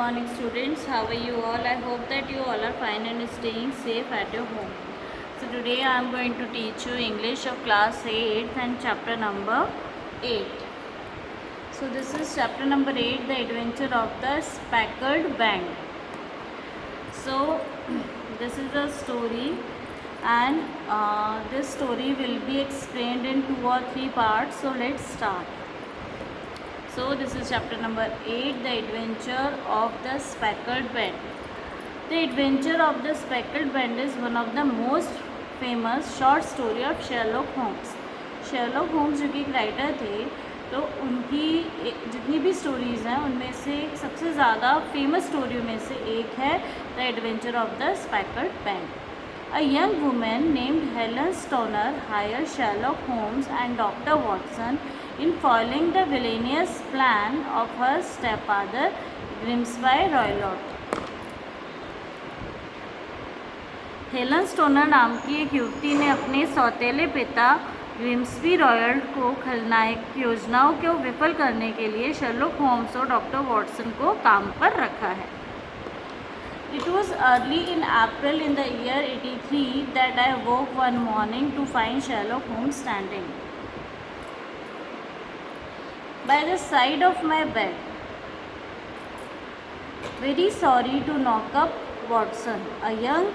morning students, how are you all? I hope that you all are fine and staying safe at your home. So today I am going to teach you English of class 8th and chapter number 8. So this is chapter number 8, the adventure of the speckled band. So this is a story, and this story will be explained in 2 or 3 parts. So let's start. So this is chapter number 8, the adventure of the speckled band. The adventure of the speckled band is one of the most famous short story of Sherlock Holmes. Sherlock Holmes जो कि एक writer थे, तो उनकी जितनी भी stories हैं उनमें से सबसे ज़्यादा फेमस स्टोरियों में से एक है the adventure of the speckled band. A young woman named Helen Stoner hired Sherlock Holmes and Dr. Watson in foiling the villainous plan of her stepfather, Grimsby Roylott. Helen stoner नाम की एक युवती ने अपने सौतेले पिता ग्रिम्सबी रॉयल्ट को खलनायक योजनाओं को विफल करने के लिए शर्लॉक होम्स और डॉक्टर वॉटसन को काम पर रखा है. It was early in April in the year 83 that I woke one morning to find Sherlock Holmes standing by the side of my bed. Very sorry to knock up, Watson. A young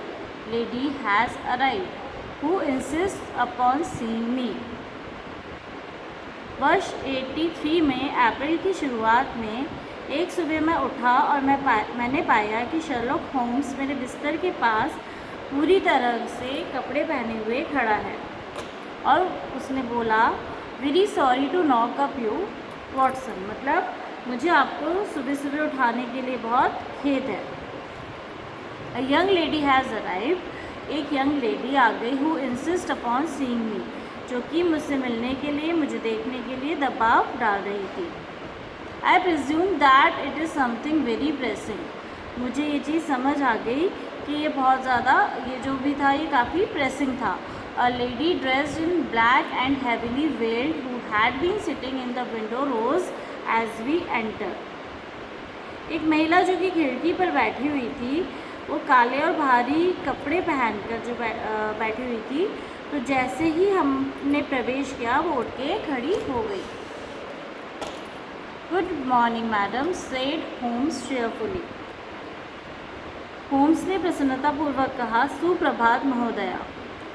lady has arrived who insists upon seeing me. वर्ष 83 में अप्रैल की शुरुआत में एक सुबह मैं उठा और मैंने पाया कि शर्लॉक होम्स मेरे बिस्तर के पास पूरी तरह से कपड़े पहने हुए खड़ा है और उसने बोला, very sorry to knock up you Watson, मतलब मुझे आपको सुबह सुबह उठाने के लिए बहुत खेद है. A young lady has arrived, एक यंग लेडी आ गई, हु इंसिस्ट अपॉन सीइंग मी, जो कि मुझसे मिलने के लिए, मुझे देखने के लिए दबाव डाल रही थी. I presume that it is something very pressing, मुझे ये चीज़ समझ आ गई कि ये बहुत ज़्यादा, ये जो भी था ये काफ़ी प्रेसिंग था. A lady dressed in black and heavily veiled who had been sitting in the window rose as we enter, एक महिला जो कि खिड़की पर बैठी हुई थी, वो काले और भारी कपड़े पहनकर जो बैठी हुई थी, तो जैसे ही हमने प्रवेश किया वो उठ के खड़ी हो गई. Good morning madam, said Holmes cheerfully, Holmes ने प्रसन्नतापूर्वक कहा, सुप्रभात महोदया.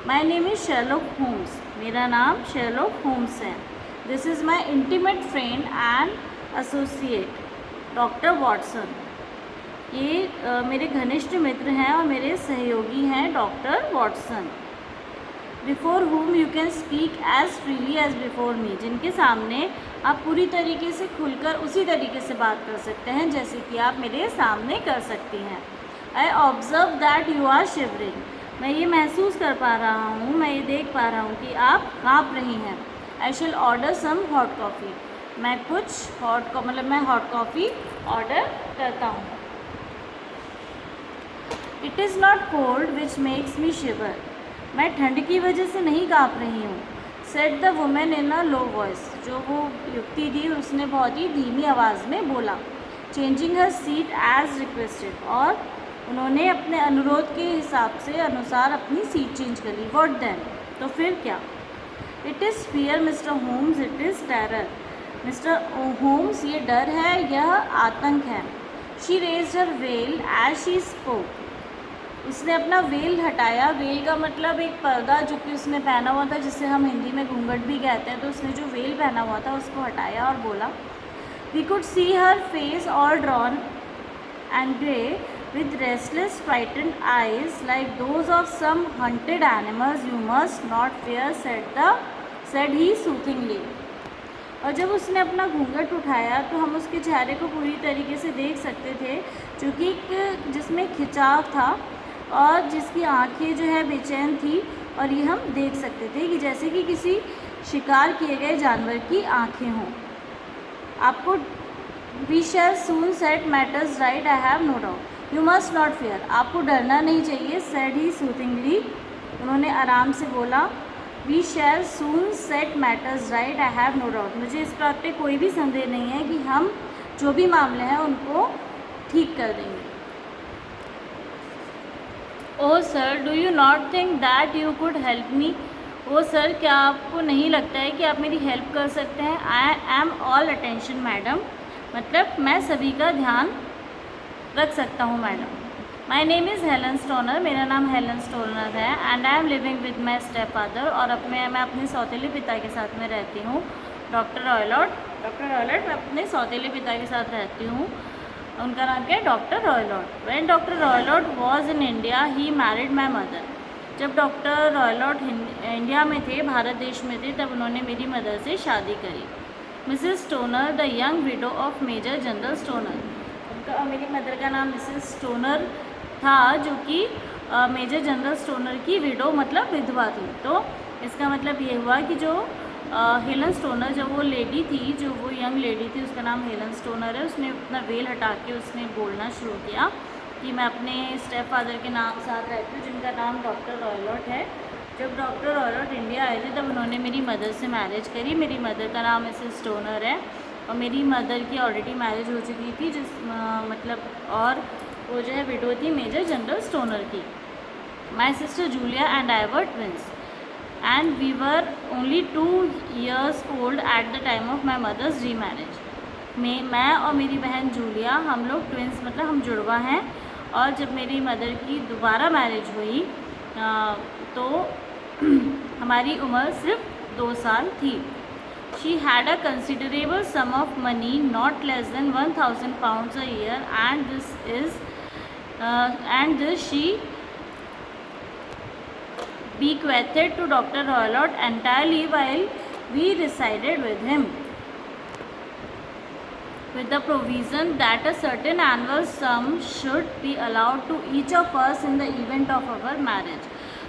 My name is Sherlock Holmes, मेरा नाम शेरलॉक होम्स है. This is my intimate friend and associate doctor Watson, ये मेरे घनिष्ठ मित्र हैं और मेरे सहयोगी हैं doctor Watson. Before whom you can speak as freely as before me, जिनके सामने आप पूरी तरीके से खुलकर उसी तरीके से बात कर सकते हैं जैसे कि आप मेरे सामने कर सकती हैं. I observe that you are shivering, मैं ये महसूस कर पा रहा हूँ, मैं ये देख पा रहा हूँ कि आप काँप रही हैं. I shall order some hot coffee, मैं कुछ मैं हॉट कॉफ़ी ऑर्डर करता हूँ. It is not cold which makes me shiver, मैं ठंड की वजह से नहीं काँप रही हूँ. Said the woman in a low voice, जो वो युवती थी उसने बहुत ही धीमी आवाज़ में बोला. चेंजिंग हर सीट एज रिक्वेस्टेड, और उन्होंने अपने अनुरोध के हिसाब से अनुसार अपनी सीट चेंज कर ली. व्हाट देन, तो फिर क्या. It is fear mister Holmes, it is terror, mister Holmes ये डर है, यह आतंक है. She raised her veil as she spoke, उसने अपना वेल हटाया. वेल का मतलब एक पर्दा जो कि उसने पहना हुआ था, जिसे हम हिंदी में घूंघट भी कहते हैं, तो उसने जो वेल पहना हुआ था उसको हटाया और बोला, we could see her face all drawn and grey with restless frightened eyes like those of some hunted animals. You must not fear, said he soothingly. और जब उसने अपना घूंघट उठाया तो हम उसके चेहरे को पूरी तरीके से देख सकते थे, जो कि जिसमें खिंचाव था और जिसकी आंखें जो है बेचैन थी, और ये हम देख सकते थे कि जैसे कि किसी शिकार किए गए जानवर की आंखें हों. आपको we shall soon set matters right, I have no doubt, you must not fear, आपको डरना नहीं चाहिए. सेड ही सूथिंगली, उन्होंने आराम से बोला. We shall soon set matters right, I have no doubt, मुझे इस बात पे कोई भी संदेह नहीं है कि हम जो भी मामले हैं उनको ठीक कर देंगे। Oh sir, do you not think that you could help me? ओ सर, क्या आपको नहीं लगता है कि आप मेरी हेल्प कर सकते हैं? I am all attention madam, मतलब मैं सभी का ध्यान रख सकता हूँ madam. My name is Helen stoner, मेरा नाम हेलन स्टोनर है। And I am living with my step father, और मैं अपने सौतेले पिता के साथ में रहती हूँ, डॉक्टर रॉयलॉट। मैं अपने सौतेले पिता के साथ रहती हूँ, उनका नाम क्या है? Doctor Roylott. When doctor Roylott was in India he married my mother. जब डॉक्टर रॉयलॉट इंडिया में थे, भारत देश में थे, तब उन्होंने मेरी मदर से शादी करी। Mrs Stoner, the young widow of major general Stoner. उनका, मेरी मदर का नाम मिसेस स्टोनर था, जो कि मेजर जनरल स्टोनर की विडो मतलब विधवा थी। तो इसका मतलब ये हुआ कि जो हेलन स्टोनर, जब वो लेडी थी, जो वो यंग लेडी थी, उसका नाम हेलन स्टोनर है, उसने अपना वेल हटा के उसने बोलना शुरू किया कि मैं अपने स्टेप फादर के नाम साथ रहती हूँ, जिनका नाम डॉक्टर रॉयलॉट है। जब डॉक्टर रॉयलॉट इंडिया आए थे, तब उन्होंने मेरी मदर से मैरिज करी। मेरी मदर का नाम मिसेस स्टोनर है, और मेरी मदर की ऑलरेडी मैरिज हो चुकी थी, मतलब, और वो जो है विडो थी मेजर जनरल स्टोनर की। My sister Julia and I were twins, and we were only 2 years old at the time of my mother's remarriage. मैं और मेरी बहन जूलिया, हम लोग ट्विंस मतलब हम जुड़वा हैं। और जब मेरी मदर की दोबारा मैरिज हुई तो हमारी उम्र सिर्फ 2 साल थी। She had a considerable sum of money, not less than 1000 pounds a year, and this she bequeathed to Dr. Rowlott entirely while we resided with him, with the provision that a certain annual sum should be allowed to each of us in the event of our marriage.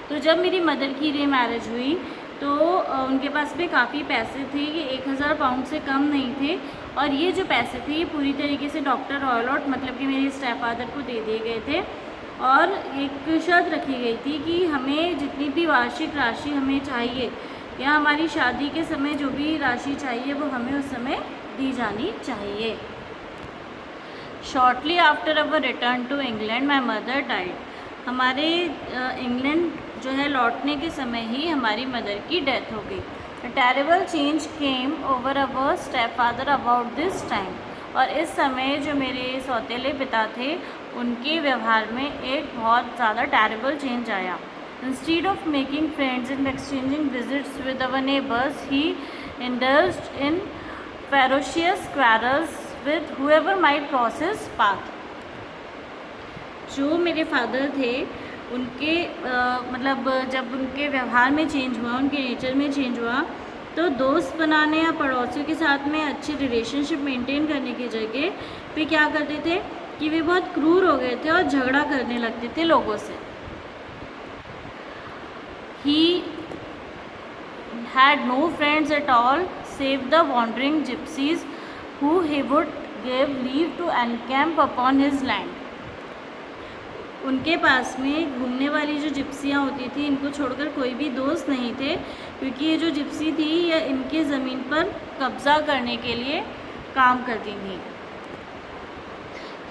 तो जब मेरी mother की री marriage हुई तो उनके पास भी काफ़ी पैसे थे, ये 1000 पाउंड से कम नहीं थे, और ये जो पैसे थे ये पूरी तरीके से डॉक्टर रॉयलॉट मतलब कि मेरे स्टेप फादर को दे दिए गए थे। और एक शर्त रखी गई थी कि हमें जितनी भी वार्षिक राशि हमें चाहिए, या हमारी शादी के समय जो भी राशि चाहिए, वो हमें उस समय दी जानी चाहिए। Shortly after our return to England my mother died. हमारे इंग्लैंड जो है लौटने के समय ही हमारी मदर की डेथ हो गई। A terrible change came over our step father about this time. और इस समय जो मेरे सौतेले पिता थे, उनके व्यवहार में एक बहुत ज़्यादा टेरेबल चेंज आया। Instead of making friends and exchanging visits with our neighbours, he indulged in ferocious quarrels with whoever might cross his path. जो मेरे फादर थे, उनके मतलब जब उनके व्यवहार में चेंज हुआ, उनके नेचर में चेंज हुआ, तो दोस्त बनाने या पड़ोसियों के साथ में अच्छी रिलेशनशिप मेंटेन करने की जगह पे क्या करते थे कि वे बहुत क्रूर हो गए थे और झगड़ा करने लगते थे लोगों से। He had no friends at all save the wandering gypsies who he would give leave to encamp upon his land. उनके पास में घूमने वाली जो जिप्सियाँ होती थी, इनको छोड़कर कोई भी दोस्त नहीं थे, क्योंकि ये जो जिप्सी थी ये इनके ज़मीन पर कब्ज़ा करने के लिए काम करती थी।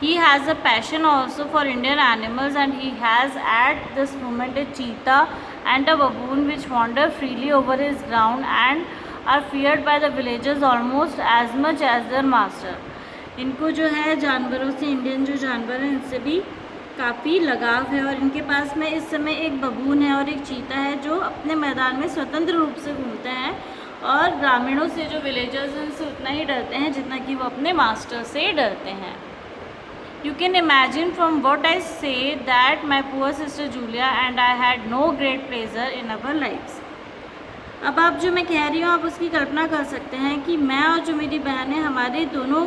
He has a passion also for Indian animals, and he has at this moment a cheetah and a baboon which wander freely over his ground and are feared by the villagers almost as much as their master. इनको जो है जानवरों से, Indian जो जानवर हैं, इनसे भी काफ़ी लगाव है, और इनके पास में इस समय एक बबून है और एक चीता है जो अपने मैदान में स्वतंत्र रूप से घूमते हैं, और ग्रामीणों से, जो विलेजर्स हैं, उनसे उतना ही डरते हैं जितना कि वो अपने मास्टर से डरते हैं। You can imagine from what I say that my poor sister Julia and I had no great pleasure in our lives. अब आप जो मैं कह रही हूँ, आप उसकी कल्पना कर सकते हैं कि मैं और जो मेरी बहन है, हमारे दोनों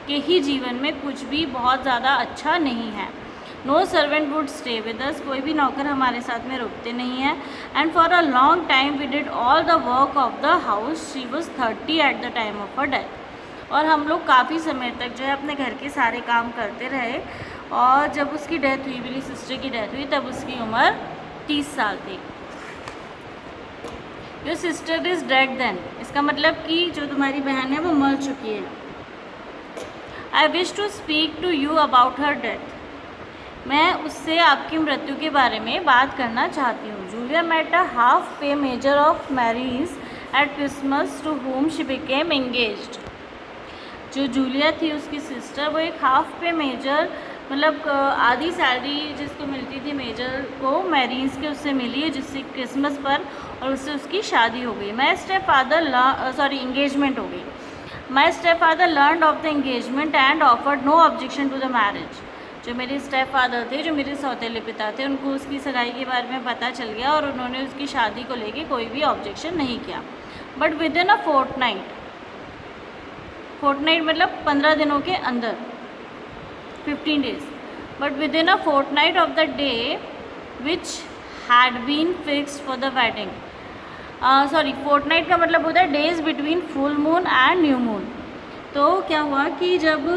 के ही जीवन में कुछ भी बहुत ज़्यादा अच्छा नहीं है। No servant would stay with us, कोई भी नौकर हमारे साथ में रुकते नहीं हैं। And for a long time we did all the work of the house. She was 30 at the time of her death. और हम लोग काफ़ी समय तक जो है अपने घर के सारे काम करते रहे, और जब उसकी डेथ हुई, मेरी सिस्टर की डेथ हुई, तब उसकी उम्र 30 साल थी। Your sister is dead then, इसका मतलब कि जो तुम्हारी बहन है वो मर चुकी है। I wish to speak to you about her death. मैं उससे आपकी मृत्यु के बारे में बात करना चाहती हूँ। Julia met a half pay major of marines at Christmas to whom she became engaged. जो जूलिया थी उसकी सिस्टर, वो एक हाफ पे मेजर मतलब आधी सैलरी जिसको मिलती थी मेजर को मैरीज के उससे मिली है, जिससे क्रिसमस पर, और उससे उसकी शादी हो गई। माई स्टेप फादर एंगेजमेंट हो गई। My stepfather learned of the engagement and offered no objection to the marriage. जो मेरे स्टेप फादर थे, जो मेरे सौतेले पिता थे, उनको उसकी सगाई के बारे में पता चल गया और उन्होंने उसकी शादी को लेके कोई भी ऑब्जेक्शन नहीं किया। But within a fortnight मतलब 15 दिनों के अंदर, 15 days, but within a fortnight of the day which had been fixed for the wedding. Fortnight का मतलब होता है days between full moon and new moon. तो क्या हुआ कि जब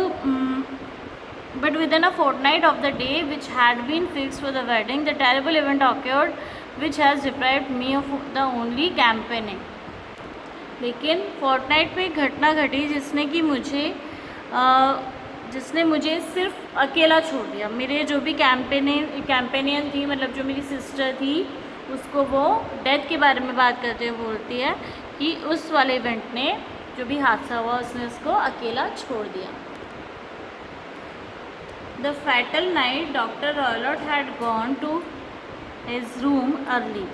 but within a fortnight of the day which had been fixed for the wedding, the terrible event occurred which has deprived me of the only campaigning। लेकिन Fortnite पे एक घटना घटी जिसने मुझे सिर्फ अकेला छोड़ दिया। मेरे जो भी कैंपेनियन थी, मतलब जो मेरी सिस्टर थी, उसको वो डेथ के बारे में बात करते हुए बोलती है कि उस वाले इवेंट ने, जो भी हादसा हुआ, उसने उसको अकेला छोड़ दिया। The fatal night, Dr. Roylott had gone to his room early।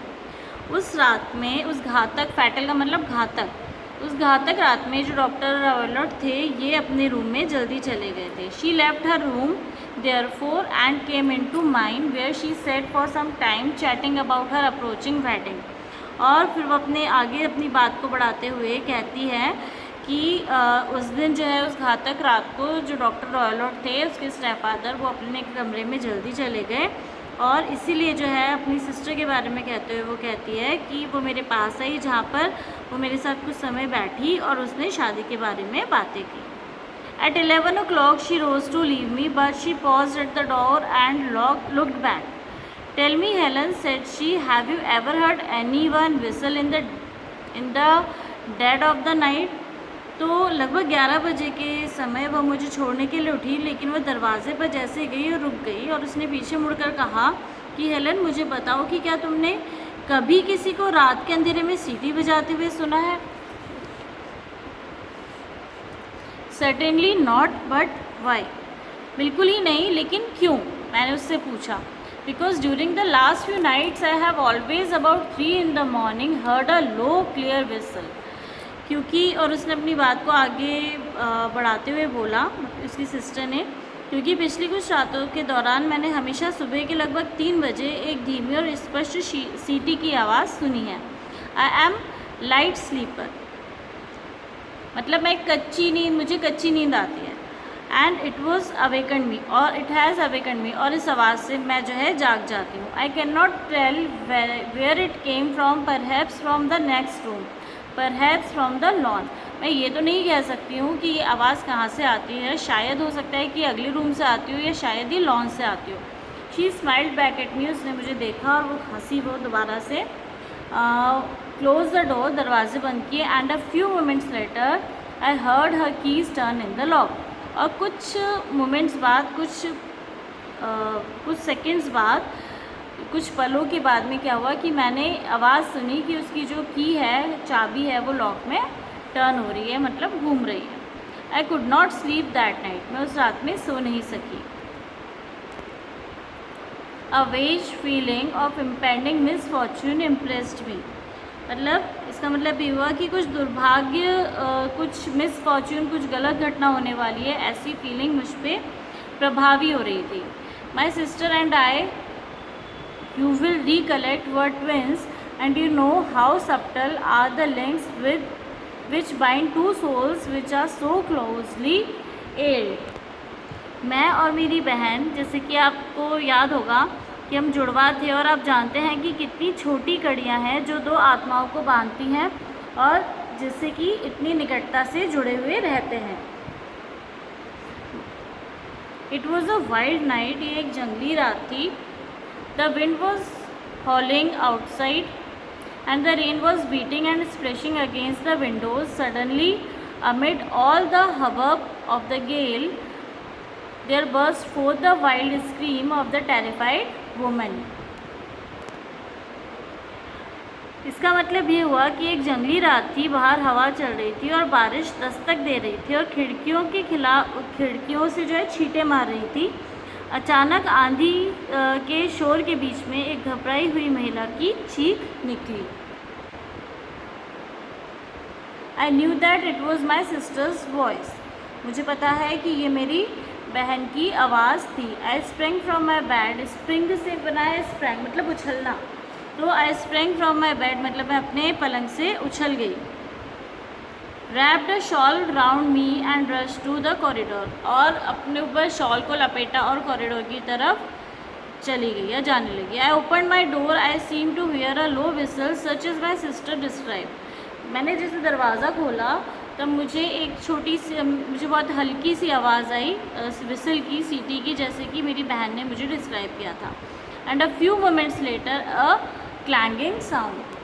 उस रात में, उस घातक, फैटल का मतलब घातक, उस घातक रात में जो डॉक्टर रॉयलॉट थे, ये अपने रूम में जल्दी चले गए थे। She left her room therefore and came into mine where she sat for some time chatting about her approaching wedding। और फिर वो अपनी बात को बढ़ाते हुए कहती है कि उस दिन जो है, उस घातक रात को, जो डॉक्टर रॉयलॉट थे, उसके स्टेपफादर, वो अपने कमरे में जल्दी चले गए और इसीलिए जो है अपनी सिस्टर के बारे में कहते हुए वो कहती है कि वो मेरे पास आई, जहाँ पर वो मेरे साथ कुछ समय बैठी और उसने शादी के बारे में बातें की। At 11 o'clock she rose to leave me, but she paused at the door and looked back. Tell me, Helen, said she, have you ever heard anyone whistle in the dead of the night? तो लगभग 11 बजे के समय वह मुझे छोड़ने के लिए उठी, लेकिन वह दरवाजे पर जैसे गई और रुक गई और उसने पीछे मुड़कर कहा कि हेलन, मुझे बताओ कि क्या तुमने कभी किसी को रात के अंधेरे में सीटी बजाते हुए सुना है? Certainly not, but why? बिल्कुल ही नहीं, लेकिन क्यों? मैंने उससे पूछा। Because during the last few nights I have always about 3 in the morning heard a low clear whistle। क्योंकि, और उसने अपनी बात को आगे बढ़ाते हुए बोला, उसकी सिस्टर ने, क्योंकि पिछली कुछ रातों के दौरान मैंने हमेशा सुबह के लगभग 3 बजे एक धीमी और स्पष्ट सीटी की आवाज़ सुनी है। आई एम लाइट स्लीपर, मतलब मुझे कच्ची नींद आती है। एंड इट वॉज अवेकन मी, और इट हैज़ अवेकन मी, और इस आवाज़ से मैं जो है जाग जाती हूँ। I can not tell where it came from, perhaps from the next room, perhaps from the lawn. मैं ये तो नहीं कह सकती हूँ कि ये आवाज़ कहाँ से आती है, शायद हो सकता है कि अगले रूम से आती हो या शायद ही लॉन से आती हो। She smiled back at me, उसने मुझे देखा और वो हंसी, वो दोबारा से। क्लोज द डोर, दरवाजे बंद किए। And a few moments later I heard her keys turn in the lock. और कुछ मोमेंट्स बाद, कुछ सेकेंड्स बाद, कुछ पलों के बाद में क्या हुआ कि मैंने आवाज़ सुनी कि उसकी जो की है, चाबी है, वो लॉक में टर्न हो रही है, मतलब घूम रही है। I could not sleep that night, मैं उस रात में सो नहीं सकी। A vague feeling of impending misfortune impressed me. मतलब इसका मतलब ये हुआ कि कुछ दुर्भाग्य, कुछ मिसफॉर्चून, कुछ गलत घटना होने वाली है, ऐसी फीलिंग मुझ पर प्रभावी हो रही थी। My sister and I, you will recollect, were twins, and you know how subtle are the links which bind two souls which are so closely allied। मैं और मेरी बहन, जैसे कि आपको याद होगा कि हम जुड़वा थे, और आप जानते हैं कि कितनी छोटी कड़ियाँ हैं जो दो आत्माओं को बांधती हैं और जिससे कि इतनी निकटता से जुड़े हुए रहते हैं। It was a wild night, ये एक जंगली रात थी। The wind was howling outside and the rain was beating and splashing against the windows. Suddenly, amid all the hubbub of the gale, there burst forth the wild scream of the terrified woman. इसका मतलब ये हुआ कि एक जंगली रात थी, बाहर हवा चल रही थी और बारिश दस्तक दे रही थी और खिड़कियों से जो है छींटे मार रही थी। अचानक आंधी के शोर के बीच में एक घबराई हुई महिला की चीख निकली। I knew that it was my sisters voice. मुझे पता है कि ये मेरी बहन की आवाज़ थी। I spring from my bed, spring से बना है स्प्रैंग मतलब उछलना, तो I spring from my bed मतलब मैं अपने पलंग से उछल गई। Wrapped a shawl round me and rush to the corridor, और अपने ऊपर शॉल को लपेटा और कॉरिडोर की तरफ चली गई या जाने लगी। I open my door, I seem to hear a low whistle such is my sister describe. मैंने जैसे दरवाज़ा खोला तब मुझे एक छोटी सी, मुझे बहुत हल्की सी आवाज़ आई विसल की, सीटी की, जैसे कि मेरी बहन ने मुझे डिस्क्राइब किया था। And a few moments later a clanging sound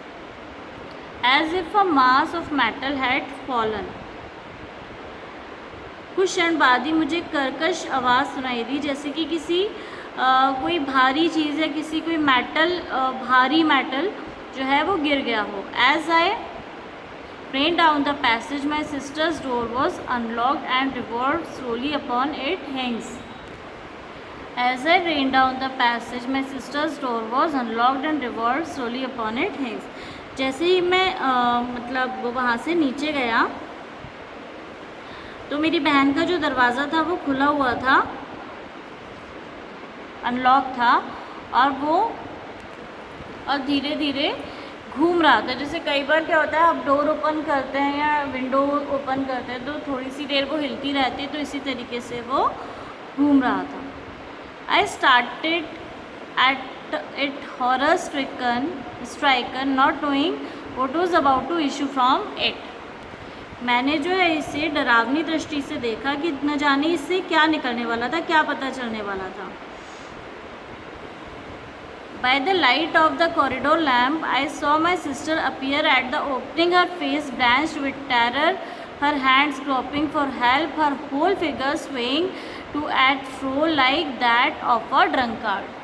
as if a mass of metal had fallen। कुछ क्षण बाद ही मुझे कर्कश आवाज़ सुनाई दी, जैसे कि किसी कोई भारी चीज़ या किसी कोई भारी मेटल जो है वो गिर गया हो। As I ran down the passage, my sister's door was unlocked and revolved slowly upon its hinges। As I ran down the passage, my sister's door was unlocked and revolved slowly upon its hinges। जैसे ही मैं मतलब वहाँ से नीचे गया तो मेरी बहन का जो दरवाज़ा था वो खुला हुआ था, अनलॉक था, और धीरे धीरे घूम रहा था। जैसे कई बार क्या होता है, आप डोर ओपन करते हैं या विंडो ओपन करते हैं तो थोड़ी सी देर वो हिलती रहती है, तो इसी तरीके से वो घूम रहा था। I started at it horror stricken, not knowing what was about to issue from it। मैंने जो है इसे डरावनी दृष्टि से देखा कि न जाने इससे क्या निकलने वाला था, क्या पता चलने वाला था। By the light of the corridor lamp, I saw my sister appear at the opening, her face blanched with terror, her hands groping for help, her whole figure swaying to and fro like that of a drunkard।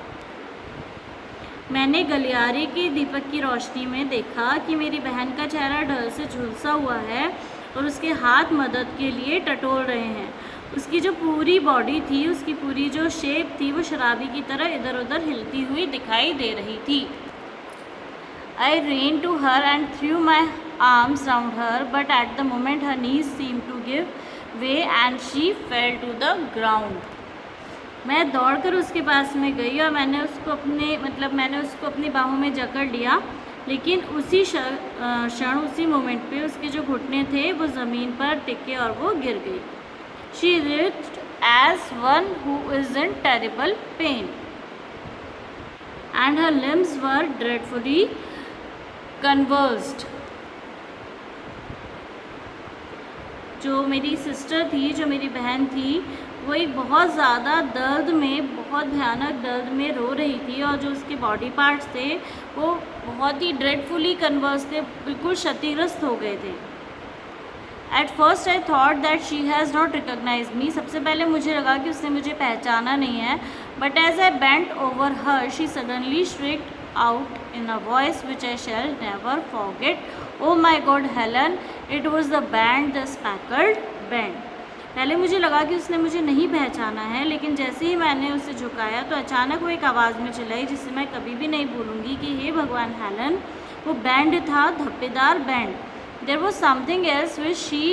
मैंने गलियारे के दीपक की रोशनी में देखा कि मेरी बहन का चेहरा डर से झुलसा हुआ है और उसके हाथ मदद के लिए टटोल रहे हैं। उसकी जो पूरी बॉडी थी, उसकी पूरी जो शेप थी, वो शराबी की तरह इधर उधर हिलती हुई दिखाई दे रही थी। I ran to her and threw my arms round her, but at the moment her knees seemed to give way and she fell to the ground। मैं दौड़कर उसके पास में गई और मैंने उसको अपनी बाहों में जकड़ लिया, लेकिन उसी क्षण उसी मोमेंट पे उसके जो घुटने थे वो ज़मीन पर टिके और वो गिर गई। She writhed as one who is in terrible pain, and her limbs were dreadfully convulsed। जो मेरी सिस्टर थी, जो मेरी बहन थी, वो एक बहुत ज़्यादा दर्द में, बहुत भयानक दर्द में रो रही थी, और जो उसके बॉडी पार्ट्स थे वो बहुत ही ड्रेडफुली कन्वर्स थे, बिल्कुल क्षतिग्रस्त हो गए थे। At first I thought that she has not recognise me. सबसे पहले मुझे लगा कि उसने मुझे पहचाना नहीं है, but as I bent over her she suddenly shrieked out in a voice which I shall never forget, oh my God Helen, it was the band, the speckled band। पहले मुझे लगा कि उसने मुझे नहीं पहचाना है, लेकिन जैसे ही मैंने उसे झुकाया तो अचानक वो एक आवाज़ में चिल्लाई जिसे मैं कभी भी नहीं भूलूंगी कि हे भगवान हेलन, वो बैंड था, धब्बेदार band. There was something else which she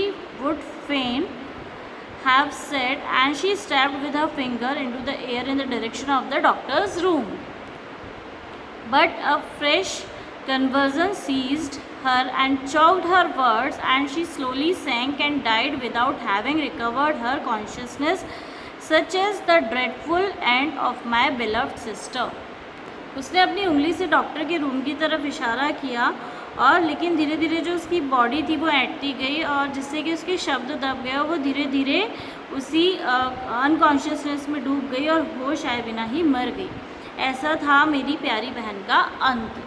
would fain have said, and she stabbed with her finger into the air in the direction of the doctor's room। But a fresh convulsion seized her and choked her words, and she slowly sank and died without having recovered her consciousness। Such is the dreadful end of my beloved sister। उसने अपनी उंगली से doctor के room की तरफ इशारा किया, और लेकिन धीरे धीरे जो उसकी बॉडी थी वो ऐंठती गई, और जिससे कि उसके शब्द दब गए, वो धीरे धीरे उसी अनकॉन्शियसनेस में डूब गई और होश आए बिना ही मर गई। ऐसा था मेरी प्यारी बहन का अंत।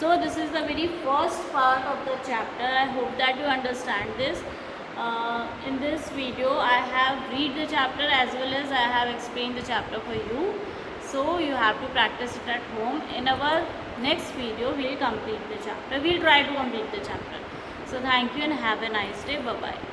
So this is the very first part of the chapter. I hope that you understand this. In this video I have read the chapter as well as I have explained the chapter for you, so you have to practice it at home. In our next video we'll complete the chapter, we'll try to complete the chapter. So thank you and have a nice day. Bye bye.